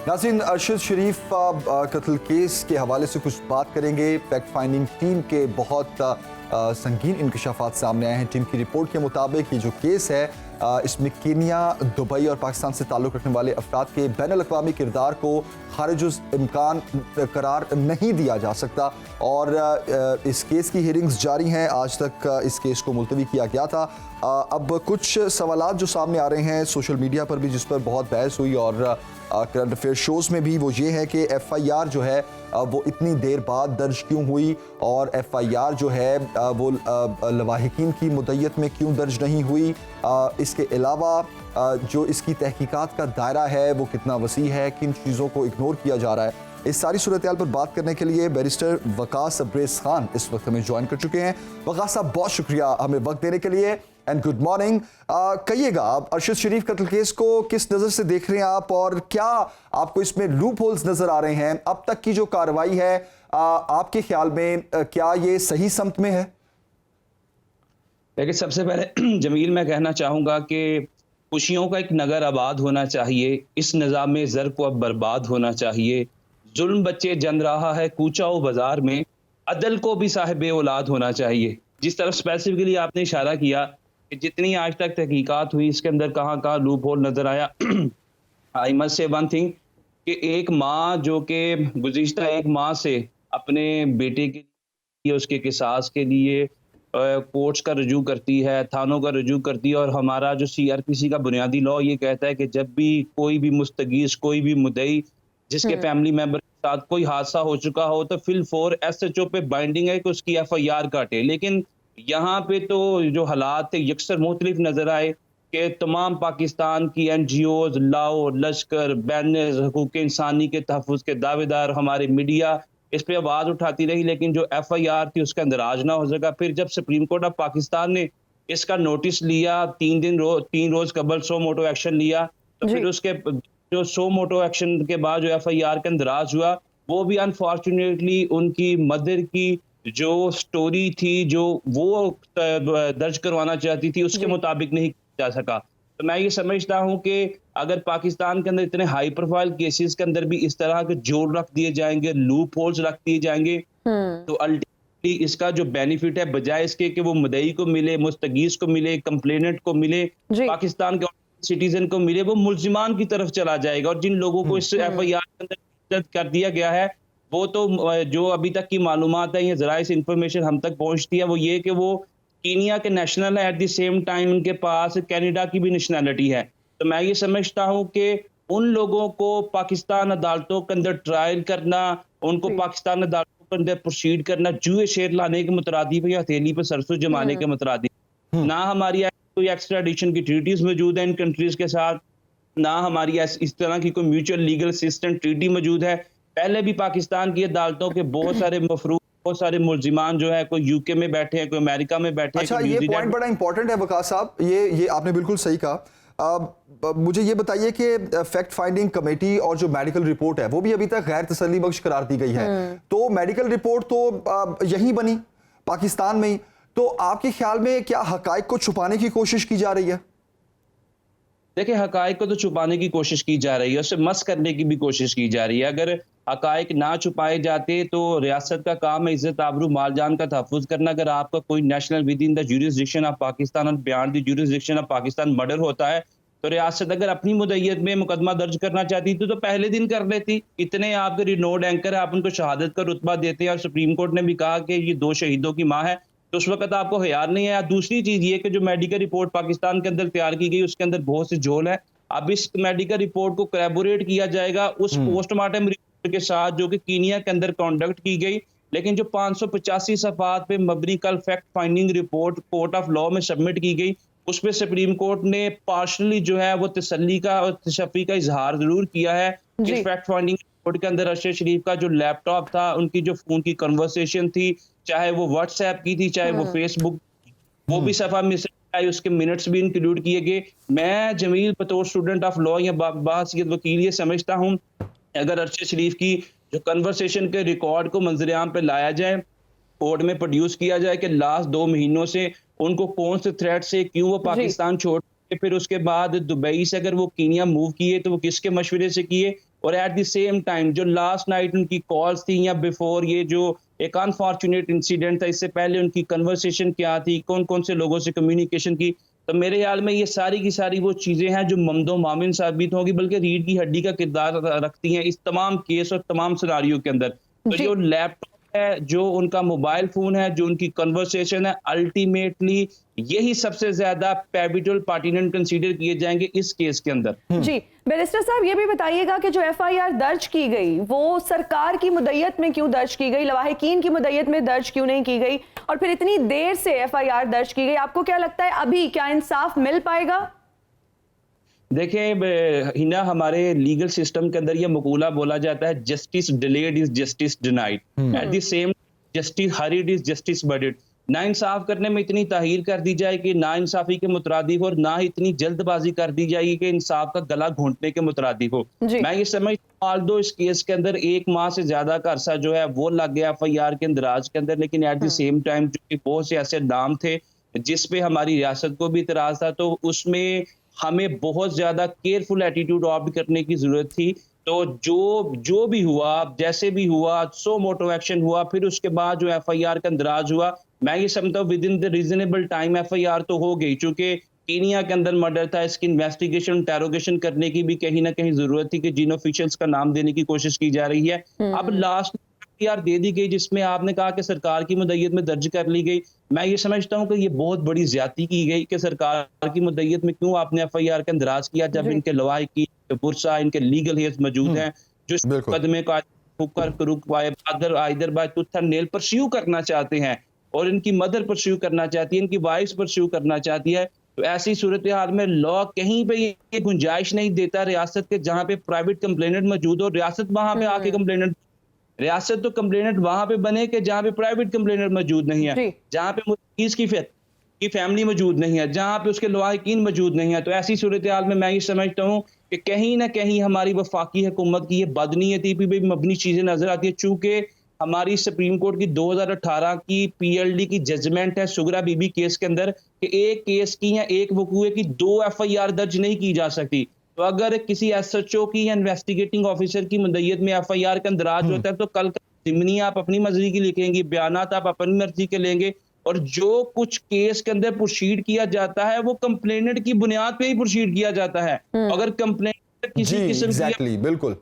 नाज़रीन, अरशद शरीफ कत्ल केस के हवाले से कुछ बात करेंगे। फैक्ट फाइंडिंग टीम के बहुत संगीन इंकशाफात सामने आए हैं। टीम की रिपोर्ट के मुताबिक ये जो केस है इसमें केन्या, दुबई और पाकिस्तान से ताल्लुक़ रखने वाले अफराद के बैनुल-अक़वामी किरदार को खारिजुल इम्कान करार नहीं दिया जा सकता और इस केस की हियरिंग्स जारी हैं। आज तक इस केस को मुलतवी किया गया था। अब कुछ सवालात जो सामने आ रहे हैं सोशल मीडिया पर भी, जिस पर बहुत बहस हुई और करंट अफेयर शोज़ में भी, वो ये है कि FIR जो है वो इतनी देर बाद दर्ज क्यों हुई और FIR जो है वो लवाहिकीन की मुद्दत में क्यों दर्ज नहीं हुई। इसके अलावा जो इसकी तहकीकात का दायरा है वो कितना वसी है, किन चीज़ों को इग्नोर किया जा रहा है। इस सारी सूरत-ए-हाल पर बात करने के लिए बैरिस्टर वकास अब्रेज़ खान इस वक्त हमें ज्वाइन कर चुके हैं। वकास साहब, बहुत शुक्रिया हमें वक्त देने के लिए एंड गुड मॉर्निंग। कहिएगा, आप अरशद शरीफ कत्ल केस को किस नज़र से देख रहे हैं आप, और क्या आपको इसमें लूप होल्स नज़र आ रहे हैं? अब तक की जो कार्रवाई है आपके ख्याल में क्या ये सही समत में है? देखिए, सबसे पहले जमील मैं कहना चाहूँगा कि खुशियों का एक नगर आबाद होना चाहिए। इस निज़ाम में ज़र को अब बर्बाद होना चाहिए। जुल्म बच्चे जन रहा है कूचा व बाजार में, अदल को भी साहिब औलाद होना चाहिए। जिस तरफ स्पेसिफिकली आपने इशारा किया कि जितनी आज तक तहकीकात हुई, इसके अंदर कहाँ कहाँ लूप होल नज़र आया। I must say one thing कि एक माँ जो कि गुज़िश्ता एक माह से अपने बेटे के लिए, उसके किसास के लिए कोर्ट्स का रुजू करती है, थानों का रुजू करती है, और हमारा जो CRPC का बुनियादी लॉ ये कहता है कि जब भी कोई भी मुस्तगीस, कोई भी मुद्दई जिसके फैमिली मेंबर के साथ कोई हादसा हो चुका हो, तो फिल फोर SHO पे बाइंडिंग है कि उसकी FIR काटे। लेकिन यहाँ पे तो जो हालात थे यकसर मुख्तलिफ नजर आए कि तमाम पाकिस्तान की NGOs, लाओ, लश्कर, बैनर्स, हकूक इंसानी के तहफ़्फ़ुज़ के दावेदार, हमारे मीडिया इस पे आवाज़ उठाती रही, लेकिन जो FIR थी उसका अंदराज ना हो सका। फिर जब सुप्रीम कोर्ट ऑफ पाकिस्तान ने इसका नोटिस लिया, 3 रोज़ कबल सो मोटो एक्शन लिया, तो फिर उसके जो सो मोटो एक्शन के बाद जो FIR का अंदराज हुआ, वो भी अनफॉर्चुनेटली उनकी मदर की जो स्टोरी थी, जो वो दर्ज करवाना चाहती थी, उसके मुताबिक नहीं जा सका। तो मैं ये समझता हूँ कि अगर पाकिस्तान के अंदर इतने हाई प्रोफाइल केसेस के अंदर भी इस तरह के जोड़ रख दिए जाएंगे, लूप होल्स रख दिए जाएंगे, तो अल्टीमेटली इसका जो बेनिफिट है, बजाय इसके कि वो मुद्दई को मिले, मुस्तगीस को मिले, कंप्लेनेंट को मिले, पाकिस्तान के सिटीजन को मिले, वो मुल्जिमान की तरफ चला जाएगा। और जिन लोगों को इस FIR के अंदर कर दिया गया है, वो तो जो अभी तक की मालूमात है, ये ज़राए से इंफॉर्मेशन हम तक पहुंचती है, वो ये कि वो कीनिया के नेशनल है, एट द सेम टाइम उनके पास कनाडा की भी नेशनैलिटी है। तो मैं ये समझता हूँ कि उन लोगों को पाकिस्तान अदालतों के अंदर ट्रायल करना, उनको पाकिस्तान अदालतों के अंदर प्रोसीड करना जुए शेर लाने के मुतरादिफ या हथेली पर सरसों जमाने के मुतरादिफ। ना हमारी कोई एक्स्ट्राडिशन की ट्रीटीज मौजूद है इन कंट्रीज के साथ, ना हमारी इस तरह की कोई म्यूचुअल लीगल असिस्टेंट ट्रीटी मौजूद है। पहले भी पाकिस्तान की अदालतों के बहुत सारे मफरूज, बहुत सारे मुल्जिमान जो है, कोई UK में बैठे हैं, कोई अमेरिका में बैठे हैं। अच्छा, ये पॉइंट बड़ा इंपॉर्टेंट है वकास साहब, ये आपने बिल्कुल सही कहा। मुझे ये बताइए कि फैक्ट फाइंडिंग कमेटी और जो मेडिकल रिपोर्ट है वो भी अभी तक गैर तसल्ली बख्श करार दी गई है। तो मेडिकल रिपोर्ट तो यहीं बनी पाकिस्तान में ही, तो आपके ख्याल में क्या हकाइक को छुपाने की कोशिश की जा रही है? देखिए, हकाइक को तो छुपाने की कोशिश की जा रही है, उससे मस करने की भी कोशिश की जा रही है। अगर हकाइक ना छुपाए जाते तो रियासत का काम है इज्जत आबरू माल जान का तहफ़्फ़ुज़ करना। अगर आपका कोई national within the jurisdiction of Pakistan और beyond the jurisdiction of Pakistan murder होता है, तो रियासत अगर अपनी मुद्दत में मुकदमा दर्ज करना चाहती तो पहले दिन कर लेती। इतने आपके रिनोड एंकर है, आप उनको शहादत का रुतबा देते हैं, और सुप्रीम कोर्ट ने भी कहा कि ये 2 शहीदों की माँ है, तो उस वक्त आपको हयार नहीं है। दूसरी चीज ये कि जो मेडिकल रिपोर्ट पाकिस्तान के अंदर तैयार की गई, उसके अंदर बहुत से झोल है। अब इस मेडिकल रिपोर्ट को कोलैबोरेट किया जाएगा उस पोस्टमार्टम रिपोर्ट के साथ जो कि कीनिया के अंदर कंडक्ट की गई, लेकिन जो 585 सफ़हात पे मबनी कल fact finding report court of law में सबमिट की गई, उस पर सुप्रीम कोर्ट ने पार्शली जो है वो तसल्ली का और तशफ़ी का इजहार जरूर किया है कि फैक्ट फाइंडिंग रिपोर्ट के अंदर अरशद शरीफ का जो लैपटॉप था, उनकी जो फोन की कन्वर्सेशन थी, चाहे वो व्हाट्सएप की थी, चाहे वो फेसबुक, वो भी सफा में से आई, उसके मिनट्स भी इंक्लूड किए गए। मैं जमील बतौर स्टूडेंट ऑफ लॉ या बाहसियत वकील ये समझता हूँ, अगर अरशद शरीफ की जो कन्वर्सेशन के रिकॉर्ड को मंजरेआम पे लाया जाए, कोर्ट में प्रोड्यूस किया जाए कि लास्ट 2 महीनों से उनको कौन से थ्रेट से क्यों वो पाकिस्तान छोड़, फिर उसके बाद दुबई से अगर वो कीनिया मूव किए तो वो किसके मशवरे से किए, और एट द सेम टाइम जो लास्ट नाइट उनकी कॉल्स थी या बिफोर ये जो एक अनफॉर्चुनेट इंसिडेंट था, इससे पहले उनकी कन्वर्सेशन क्या थी, कौन कौन से लोगों से कम्युनिकेशन की, तो मेरे ख्याल में ये सारी की सारी वो चीज़ें हैं जो ममदो मामिन साबित होंगी, बल्कि रीढ़ की हड्डी का किरदार रखती हैं इस तमाम केस और तमाम सिनारियों के अंदर। तो जी। जो लैपटॉप है, जो उनका मोबाइल फ़ोन है, जो उनकी कन्वर्सेशन है, अल्टीमेटली यही सबसे ज़्यादा पिवटल पर्टिनेंट कंसीडर किए जाएंगे इस केस के अंदर। जी, बैरिस्टर साहब ये भी बताइएगा कि जो एफआईआर दर्ज की गई वो सरकार की मुद्दत में क्यों दर्ज की गई, लवाहिकीन की मुद्दत में दर्ज क्यों नहीं की गई, और फिर इतनी देर से एफआईआर दर्ज की गई? आपको क्या लगता है अभी क्या इंसाफ मिल पाएगा? देखिए हिना, हमारे लीगल सिस्टम के अंदर ये मकूला बोला जाता है, justice delayed is justice denied, at the same justice hurried is justice budded. ना इंसाफ करने में इतनी ताहीर कर दी जाए कि ना इंसाफी के मुतरादिफ हो, और ना इतनी जल्दबाजी कर दी जाएगी कि इंसाफ का गला घोंटने के मुतरादिफ हो। जी। मैं ये समझता हूं, दो इस केस के अंदर 1 माह से ज्यादा का अरसा जो है वो लग गया एफआईआर के अंदराज के अंदर, लेकिन एट द सेम टाइम जो बहुत से ऐसे नाम थे जिस पे हमारी रियासत को भी इतराज था, तो उसमें हमें बहुत ज्यादा केयरफुल एटीट्यूड ऑप्ट करने की जरूरत थी। तो जो भी हुआ, जैसे भी हुआ, सो मोटो एक्शन हुआ, फिर उसके बाद जो एफआईआर का अंदराज हुआ, मैं ये समझता हूँ with in the reasonable time FIR तो हो गई, चूंकि कीनिया के अंदर मर्डर था, इसकी इन्वेस्टिगेशन इंटेरोगेशन करने की भी कहीं ना कहीं जरूरत थी कि जिन ऑफिशियल्स का नाम देने की कोशिश की जा रही है। अब लास्ट एफआईआर दे दी गई जिसमें आपने कहा कि सरकार की मुद्दत में दर्ज कर ली गई। मैं ये समझता हूँ कि ये बहुत बड़ी ज्यादती की गई कि सरकार की मुद्दत में क्यों आपने एफआईआर का इंदराज किया, जब इनके लवाहिकी, पुरसा, इनके लीगल हेयर्स मौजूद हैं जो इस मुकदमे को परस्यू करना चाहते हैं, और इनकी मदर परस्यू करना चाहती है, इनकी वाइफ परस्यू करना चाहती है। तो ऐसी सूरत हाल में लॉ कहीं पे ये गुंजाइश नहीं देता रियासत के जहां पे प्राइवेट कंप्लेनेंट मौजूद हो, रियासत वहां पे आके कंप्लेनेंट, रियासत तो कंप्लेनेंट वहां पे बने कि जहां पे प्राइवेट कंप्लेनेंट मौजूद नहीं है, जहां पे मुल्कीस की फैमिली मौजूद नहीं है, जहां पे उसके लवाहिकीन मौजूद नहीं है। तो ऐसी सूरत हाल में मैं ये समझता हूँ कि कहीं ना कहीं हमारी वफाकी हुकूमत की ये बदनीयती पे भी मबनी चीजें नजर आती है, चूंकि हमारी सुप्रीम कोर्ट की 2018 की पीएलडी की जजमेंट है सुगरा बीबी केस के अंदर कि एक केस की या एक वकूए की 2 एफआईआर दर्ज नहीं की जा सकती। तो अगर किसी एसएचओ की या इन्वेस्टिगेटिंग ऑफिसर की मुद्दत में एफआईआर का इंदराज होता है, तो कल जिमनी आप अपनी मर्जी की लिखेंगे, बयानात आप अपनी मर्जी के लेंगे, और जो कुछ केस के अंदर प्रोसीड किया जाता है वो कंप्लेनेंट की बुनियाद पे ही प्रोसीड किया जाता है। अगर कंप्लेनेंट किसी किस्म की बिल्कुल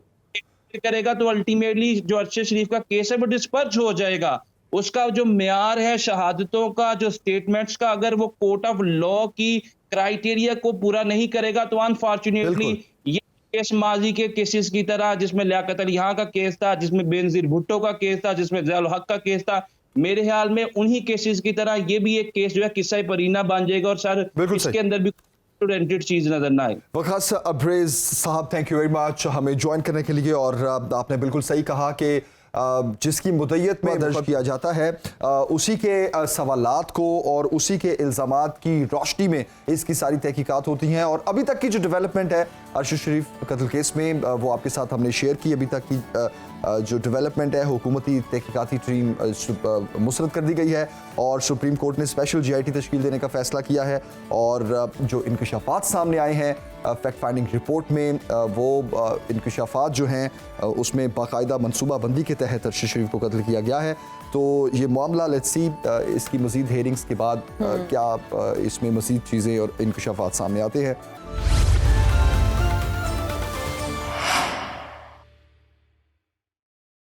करेगा तो अल्टीमेटली जो अरशद शरीफ का केस है वो डिस्पर्ज हो जाएगा। उसका जो म्यार है शहादतों का, जो स्टेटमेंट्स का, अगर वो कोर्ट ऑफ लॉ की क्राइटेरिया को पूरा नहीं करेगा तो अनफॉर्चुनेटली ये केस माजी के केसेस की तरह, जिसमें लियाकत अली खां का केस था, जिसमें बेनजीर भुट्टो का केस था, जिसमें ज़ियाउल हक का केस था, मेरे ख्याल में उन्हीं केसेस की तरह ये भी एक केस जो है किस्सा परीना बन जाएगा, और सर इसके अंदर भी चीज नजर ना आए। वखास अब्रेज साहब, थैंक यू वेरी मच हमें ज्वाइन करने के लिए। और आपने बिल्कुल सही कहा कि जिसकी मुद्दत में दर्ज किया जाता है उसी के सवालात को और उसी के इल्ज़ामात की रोशनी में इसकी सारी तहकीकात होती हैं। और अभी तक की जो डेवलपमेंट है अरशद शरीफ कत्ल केस में वो आपके साथ हमने शेयर की। अभी तक की जो डेवलपमेंट है, हुकूमती तहकीकाती टीम मुस्तरद कर दी गई है और सुप्रीम कोर्ट ने स्पेशल जीआईटी तश्कील देने का फैसला किया है। और जो इंकशाफात सामने आए हैं फैक्ट फाइंडिंग रिपोर्ट में, वो इंकशाफात जो हैं उसमें बाकायदा मनसूबाबंदी के तहत अरशद शरीफ को कत्ल किया गया है। तो ये मामला लेट्स सी इसकी मज़ीद हेयरिंग्स के बाद क्या इसमें मज़ीद चीज़ें और इंकशाफात सामने आते हैं।